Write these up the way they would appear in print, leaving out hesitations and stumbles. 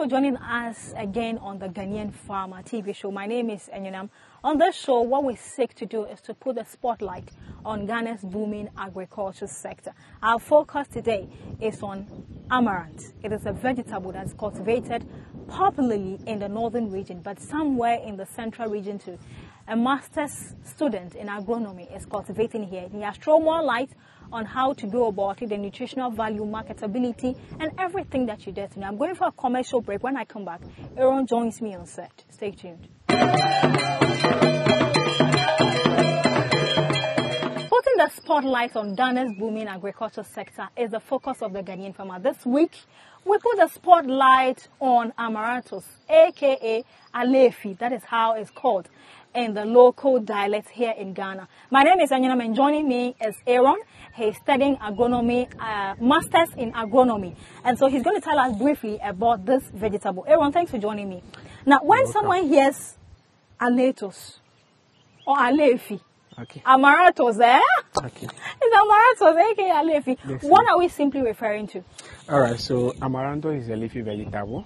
Joining us again on the Ghanaian Farmer TV show. My name is Enyonam. On this show, what we seek to do is to put a spotlight on Ghana's booming agriculture sector. Our focus today is on amaranth. It is a vegetable that's cultivated popularly in the northern region, but somewhere in the central region too. A master's student in agronomy is cultivating here. He has thrown more light on how to go about it, the nutritional value, marketability, and everything that you get to know. I'm going for a commercial break. When I come back, Aaron joins me on set. Stay tuned. Putting the spotlight on Ghana's booming agriculture sector is the focus of the Ghanaian Farmer. This week, we put the spotlight on Amaratus, aka Alefi. That is how it's called in the local dialect here in Ghana. My name is Anyonam, and joining me is Aaron. He's studying agronomy, masters in agronomy. And so he's going to tell us briefly about this vegetable. Aaron, thanks for joining me. Now, when someone hears Aletus or Alefi, okay, Amaratus, okay, it's Amaratus, aka Alefi. Yes, what are we simply referring to? All right, so Amaranthus is a leafy vegetable,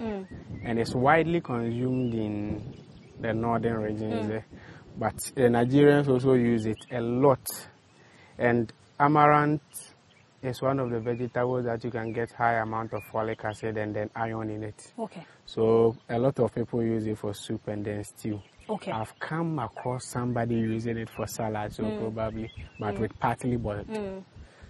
and it's widely consumed in the northern regions there. But the Nigerians also use it a lot. And amaranth is one of the vegetables that you can get high amount of folic acid and then iron in it. Okay. So a lot of people use it for soup and then stew. Okay. I've come across somebody using it for salad, so probably, but with partly boiled.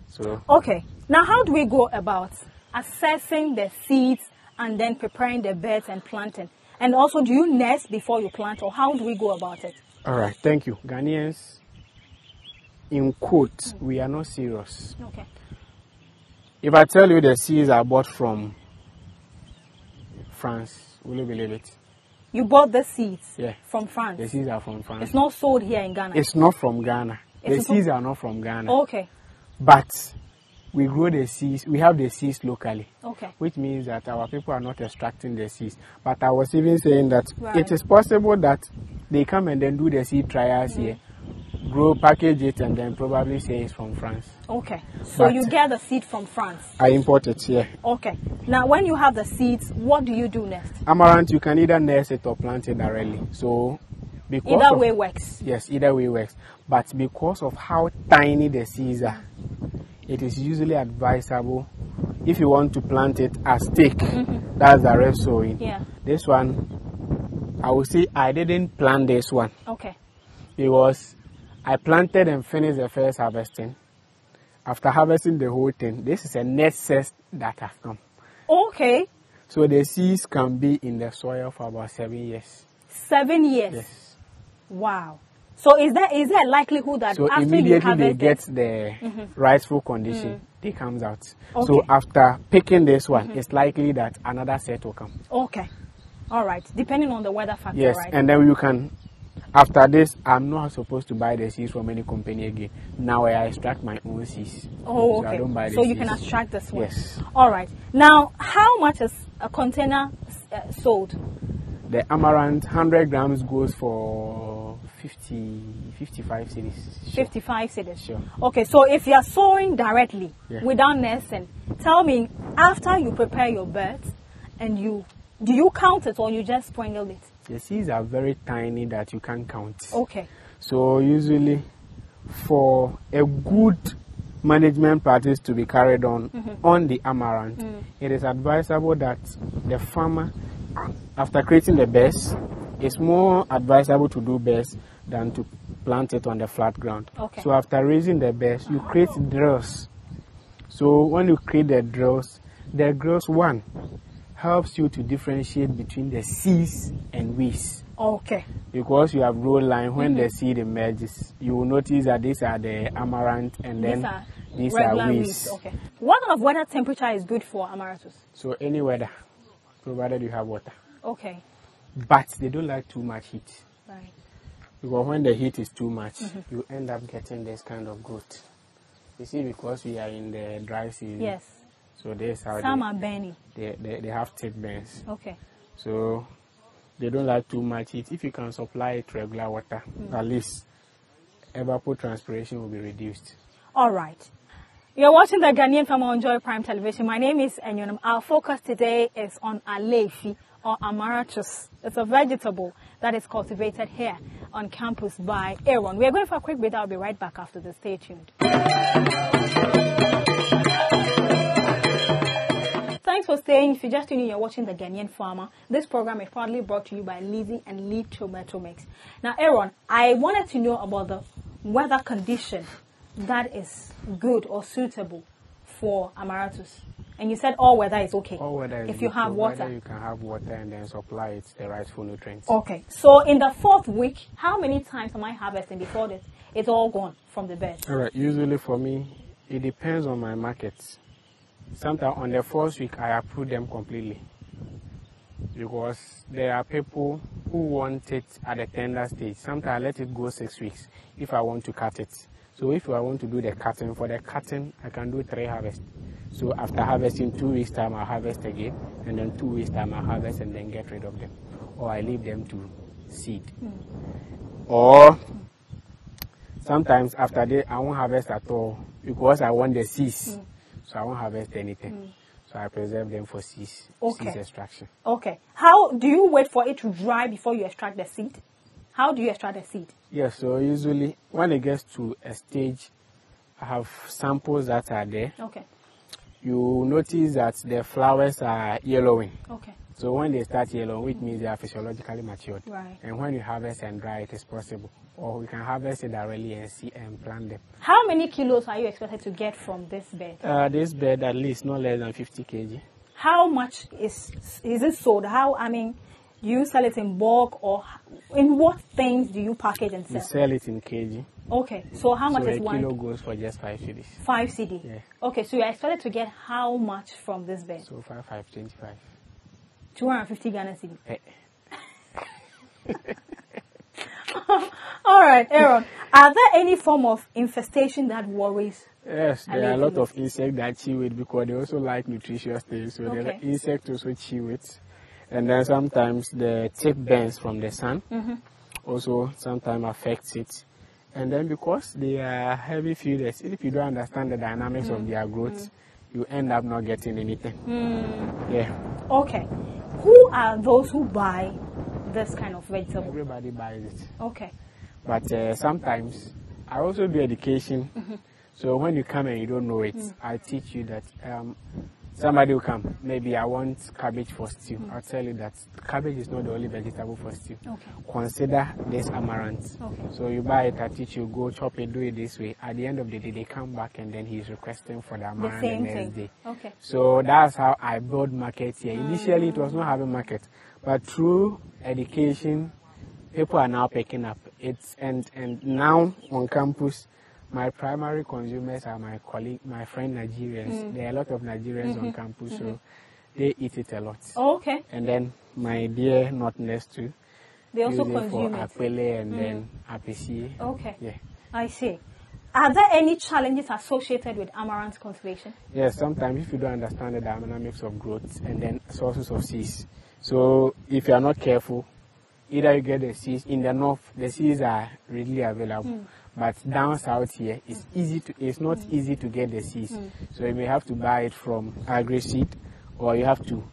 So okay. Now, how do we go about assessing the seeds and then preparing the beds and planting? And also, do you nest before you plant, or how do we go about it? all right, thank you. Ghanaians, in quotes, we are not serious. Okay. If I tell you the seeds are bought from France, will you believe it? You bought the seeds from The France? seeds are from France. It's not sold here in Ghana? It's not from Ghana. The It's seeds are not from Ghana. Okay. But we grow the seeds, we have the seeds locally. Okay. Which means that our people are not extracting the seeds. But I was even saying that Right. it is possible that they come and then do the seed trials here, grow, package it, and then probably say it's from France. Okay. So But you get the seed from France? I import it here. Okay. Now, when you have the seeds, what do you do next? Amaranth, you can either nurse it or plant it directly. So, because Either of, way works. yes, either way works. But because of how tiny the seeds are, it is usually advisable if you want to plant it as thick. That's the ref sowing. Yeah. This one, I would say I didn't plant this one Okay. because I planted and finished the first harvesting. After harvesting the whole thing, this is a next set that have come. Okay. So the seeds can be in the soil for about 7 years. 7 years? Yes. Wow. So is there a likelihood that So after you immediately they harvest get it, the rightful condition, they comes out. Okay. So after picking this one, it's likely that another set will come. Okay. All right. Depending on the weather factor, Yes, right? and then you can, after this, I'm not supposed to buy the seeds from any company again. Now I extract my own seeds. Oh, So I okay. don't buy the So you seeds. can extract this one. Yes. All right. Now, how much is a container sold? The amaranth, 100 grams goes for 55 cedis. 55 cedis. Sure. Okay, so if you are sowing directly without nursing, tell me, after you prepare your beds, and do you count it or you just sprinkle it? The seeds are very tiny that you can't count. Okay. So usually, for a good management practice to be carried on the amaranth, it is advisable that the farmer, after creating the beds, it's more advisable to do beds than to plant it on the flat ground. Okay. So after raising the beds, you create drills. So when you create the drills one helps you to differentiate between the seeds and weeds. Okay. Because you have row line, when the seed emerges, you will notice that these are the amaranth and then these are weeds. Okay. What kind of weather temperature is good for Amaratus? So any weather, provided you have water. Okay. But they don't like too much heat. Right. Because when the heat is too much, you end up getting this kind of growth. You see, because we are in the dry season. Yes. So this how some are benny. They have thick burns. Okay. So they don't like too much heat. If you can supply it regular water, at least evapotranspiration will be reduced. All right. You're watching the Ghanaian Farmer on Joy Prime Television. My name is Enyonam. Our focus today is on Alefi or Amaratus. It's a vegetable that is cultivated here on campus by Aaron. We are going for a quick break. I'll be right back after this. Stay tuned. Thanks for staying. If you're just tuning in, you're watching the Ghanaian Farmer. This program is proudly brought to you by Lizzie and Lee Tomato Mix. Now, Aaron, I wanted to know about the weather condition that is good or suitable for Amaratus. And you said all weather is okay. All weather is if you have water. You can have water and then supply it the rightful nutrients. Okay. So in the 4th week, how many times am I harvesting before it's all gone from the bed? All right. Usually for me, it depends on my markets. Sometimes on the 4th week, I approve them completely. Because there are people who want it at the tender stage. Sometimes I let it go 6 weeks if I want to cut it. So if I want to do the cutting, for the cutting, I can do 3 harvests. So after harvesting 2 weeks time, I'll harvest again. And then 2 weeks time, I'll harvest and then get rid of them. Or I leave them to seed. Or sometimes after that, I won't harvest at all because I want the seeds. So I won't harvest anything. So I preserve them for seeds extraction. Okay. How do you wait for it to dry before you extract the seed? How do you extract the seed? Yes, so usually when it gets to a stage, I have samples that are there. Okay. You notice that the flowers are yellowing. Okay. So when they start yellowing, which means they are physiologically matured. Right. And when you harvest and dry, it is possible. Or we can harvest it directly and see and plant them. How many kilos are you expected to get from this bed? This bed at least not less than 50 kg. How much is it sold? Do you sell it in bulk or in what things do you package and sell? We sell it in kg. Okay, so how much is a one? Kilo goes for just 5 cedis. 5 cedi? Yeah. Okay, so you're expected to get how much from this bed? So 525. 250 Ghana cedi. All right, Aaron. Are there any form of infestation that worries? Yes, there are a lot of insects that chew it because they also like nutritious things. So the insects also chew it. And then sometimes the thick burns from the sun also sometimes affects it. And then because they are heavy feeders, if you don't understand the dynamics of their growth, you end up not getting anything. Yeah. Okay. Who are those who buy this kind of vegetable? Everybody buys it. Okay. But sometimes I also do education. So when you come and you don't know it, I teach you that somebody will come. Maybe I want cabbage for stew. I'll tell you that cabbage is not the only vegetable for stew. Okay. Consider this amaranth. Okay. So you buy it, I teach you, go chop it, do it this way. At the end of the day, they come back and then he's requesting for the amaranth the next day. Okay. So that's how I build markets here. Initially, it was not having market. But through education, people are now picking up. And now on campus, my primary consumers are my colleague, my friend Nigerians. There are a lot of Nigerians on campus, so they eat it a lot. Oh, okay. And then my dear Northerners too. They also consume it. Apele and then apesi. Okay. Yeah. I see. Are there any challenges associated with amaranth cultivation? Yes, sometimes if you don't understand the dynamics of growth and then sources of seeds. So if you are not careful, either you get the seeds in the north, the seeds are readily available. But down south here, it's not easy to get the seeds. So you may have to buy it from agri-seed, or you have to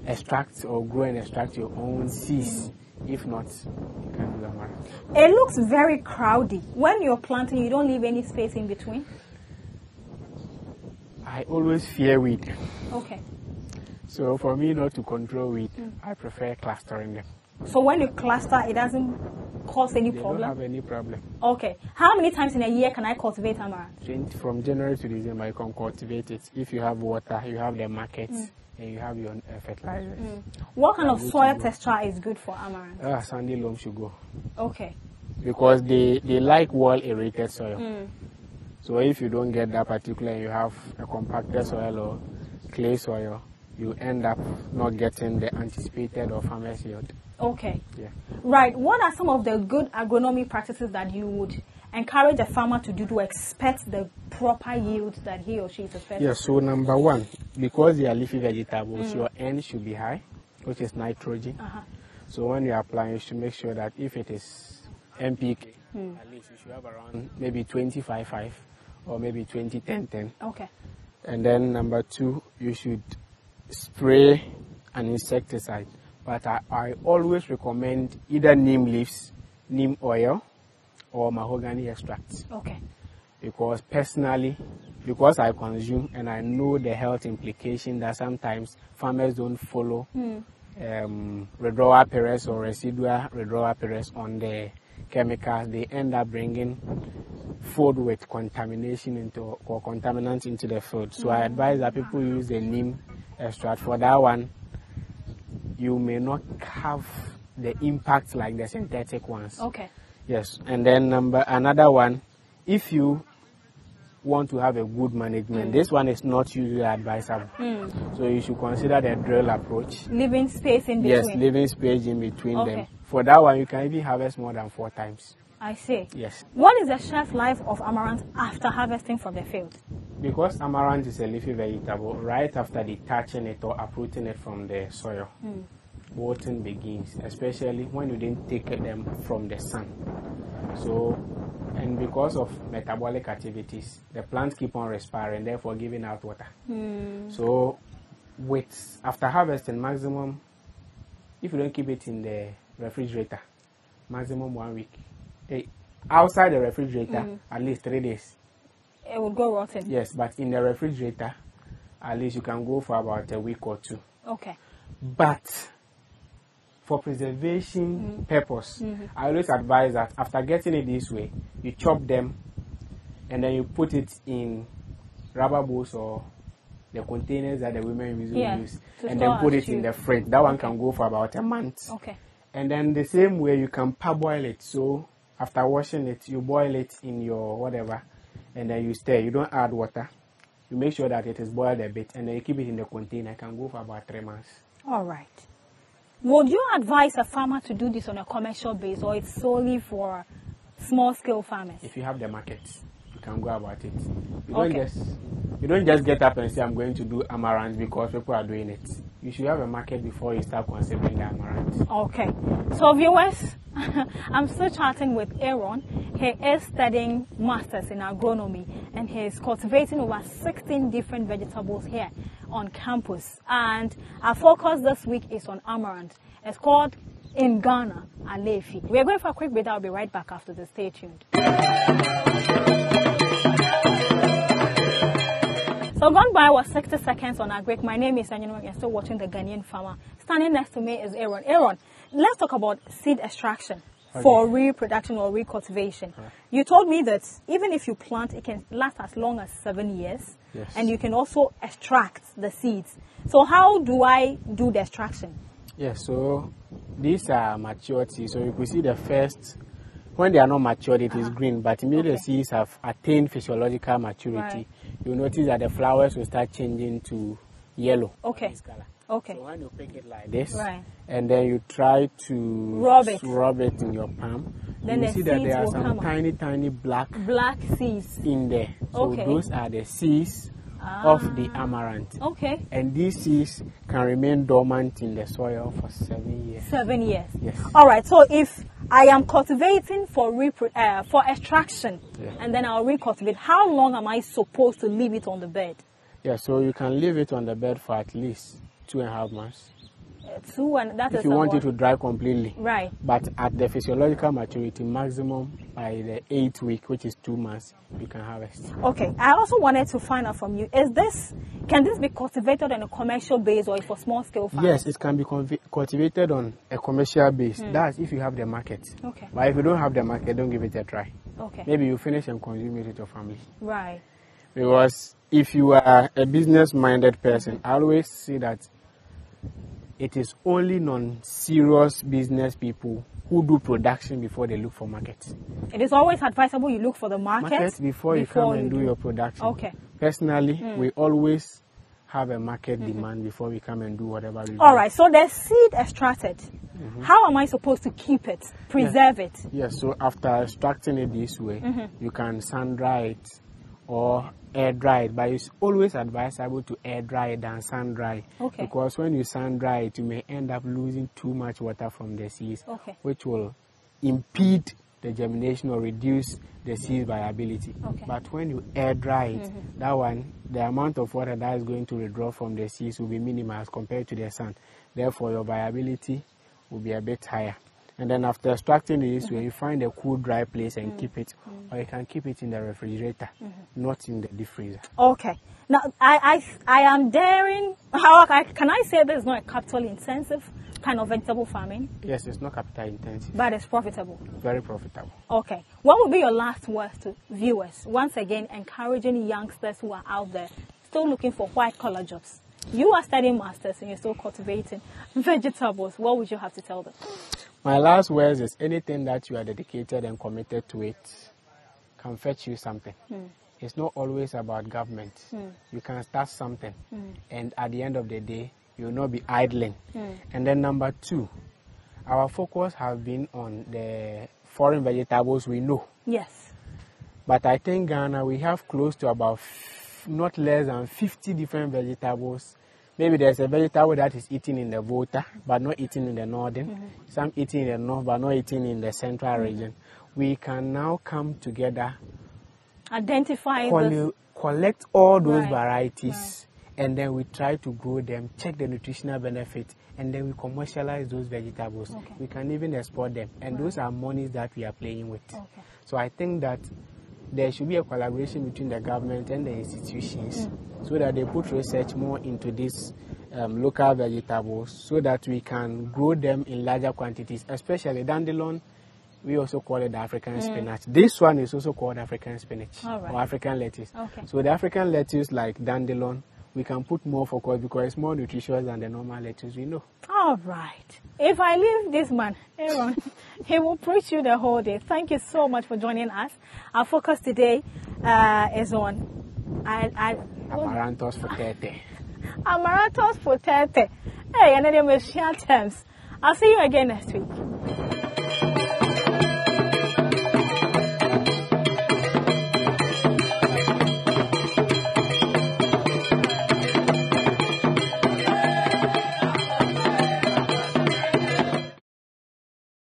extract or grow and extract your own seeds. If not, you can't do amaranth. It looks very crowded. When you're planting, you don't leave any space in between? I always fear weed. Okay. So for me not to control weed, I prefer clustering them. So when you cluster, it doesn't cause any problem? They don't have any problem. Okay. How many times in a year can I cultivate amaranth? From January to December, you can cultivate it. If you have water, you have the markets, and you have your fertilizers. What kind of soil texture is good for amaranth? Sandy loam should go. Okay. Because they like well-aerated soil. So if you don't get that particular, you have a compacted soil or clay soil, you end up not getting the anticipated or farmer's yield. Okay. Yeah. Right. What are some of the good agronomy practices that you would encourage a farmer to do to expect the proper yield that he or she is expecting? Yes, so number one, because they are leafy vegetables, your N should be high, which is nitrogen. So when you apply, you should make sure that if it is NPK, at least you should have around maybe 25.5 or maybe 20-10-10. Okay. And then number two, you should spray an insecticide. But I always recommend either neem leaves, neem oil, or mahogany extracts. Okay. Because personally, because I consume and I know the health implication that sometimes farmers don't follow Redrowa Perez or residual Redrowa Perez on the chemicals, they end up bringing food with contamination or contaminants into the food. So I advise that people use the neem extract. For that one, you may not have the impact like the synthetic ones. Okay. Yes, and then another one, if you want to have a good management, this one is not usually advisable. So you should consider the drill approach. Leaving space in between. Yes, leaving space in between them. For that one, you can even harvest more than 4 times. I see. Yes. What is the shelf life of amaranth after harvesting from the field? Because amaranth is a leafy vegetable, right after detaching it or uprooting it from the soil, wilting begins, especially when you didn't take them from the sun. So, and because of metabolic activities, the plants keep on respiring, therefore giving out water. So, after harvesting, maximum, if you don't keep it in the refrigerator, maximum 1 week. Outside the refrigerator, at least 3 days. It would go rotten. Yes, but in the refrigerator, at least you can go for about a week or 2. Okay. But for preservation purpose, I always advise that after getting it this way, you chop them and then you put it in rubber bowls or the containers that the women usually use, and then put it in the fridge. That one can go for about a month. Okay. And then the same way you can parboil it. So after washing it, you boil it in your whatever, and then you stir. You don't add water. You make sure that it is boiled a bit, and then you keep it in the container. It can go for about 3 months. All right. Would you advise a farmer to do this on a commercial basis, or it's solely for small-scale farmers? If you have the market, you can go about it. You don't just get up and say, I'm going to do amaranth because people are doing it. You should have a market before you start considering the amaranth. Okay. So viewers, I'm still chatting with Aaron. He is studying masters in agronomy and he is cultivating over 16 different vegetables here on campus. And our focus this week is on amaranth. It's called, in Ghana, Alefi. We're going for a quick break. I'll be right back after this. Stay tuned. So gone by was 60 seconds on our break. My name is Anyanwa. You're still watching the Ghanaian Farmer. Standing next to me is Aaron. Aaron, let's talk about seed extraction for reproduction or recultivation. You told me that even if you plant, it can last as long as 7 years. Yes. And you can also extract the seeds. So how do I do the extraction? Yes, so these are maturity. So you could see the first, when they are not matured, it is green, but immediately the seeds have attained physiological maturity. You notice that the flowers will start changing to yellow. Okay. Okay. So when you pick it like this, and and then you try to rub it in your palm, then you see that there are some tiny black seeds in there. So those are the seeds of the amaranth. Okay. And these seeds can remain dormant in the soil for 7 years. 7 years. Yes. All right. So if I am cultivating for extraction, and then I'll recultivate, how long am I supposed to leave it on the bed? Yeah. So you can leave it on the bed for at least 2.5 months. If you want it to dry completely. Right. But at the physiological maturity, maximum by the 8th week, which is 2 months, you can harvest. Okay. I also wanted to find out from you, can this be cultivated on a commercial base or for small scale farmers? Yes, it can be cultivated on a commercial base. That's if you have the market. Okay. But if you don't have the market, don't give it a try. Okay. Maybe you finish and consume it with your family. Right. Because if you are a business-minded person, I always say that it is only non-serious business people who do production before they look for markets. It is always advisable you look for the market before you come and do your production. Okay. Personally, we always have a market demand before we come and do whatever we do. All right, so the seed extracted, how am I supposed to keep it, preserve it? Yes, so after extracting it this way, you can sun dry it or air dry it, but it's always advisable to air dry it than sun dry. Okay. Because when you sun dry it, you may end up losing too much water from the seeds, which will impede the germination or reduce the seed viability. But when you air dry it, that one, the amount of water that is going to withdraw from the seeds will be minimal as compared to the sun. Therefore, your viability will be a bit higher. And then after extracting it this way, you find a cool, dry place and keep it, or you can keep it in the refrigerator, not in the deep freezer. Okay. Now, I am daring. How can I say this is not a capital intensive kind of vegetable farming? Yes, it's not capital intensive. But it's profitable. Very profitable. Okay. What would be your last words to viewers? Once again, encouraging youngsters who are out there still looking for white-collar jobs. You are studying masters and you're still cultivating vegetables. What would you have to tell them? My last words is anything that you are dedicated and committed to it can fetch you something. It's not always about government. You can start something, and at the end of the day, you will not be idling. And then number 2, our focus has been on the foreign vegetables we know. Yes. But I think Ghana, we have close to about not less than 50 different vegetables. Maybe there's a vegetable that is eaten in the Volta, but not eaten in the northern. Some eaten in the north, but not eaten in the central region. We can now come together, identify, collect all those varieties, and then we try to grow them, check the nutritional benefit, and then we commercialize those vegetables. We can even export them, and those are monies that we are playing with. So I think that there should be a collaboration between the government and the institutions so that they put research more into these local vegetables so that we can grow them in larger quantities, especially dandelion. We also call it the African spinach. This one is also called African spinach or African lettuce. So the African lettuce, like dandelion, we can put more focus because it's more nutritious than the normal lettuce we know. All right. If I leave this man, Aaron, he will preach you the whole day. Thank you so much for joining us. Our focus today is on Amaranthus fortete. Amaratus fortete. Hey, and then we'll share terms. I'll see you again next week.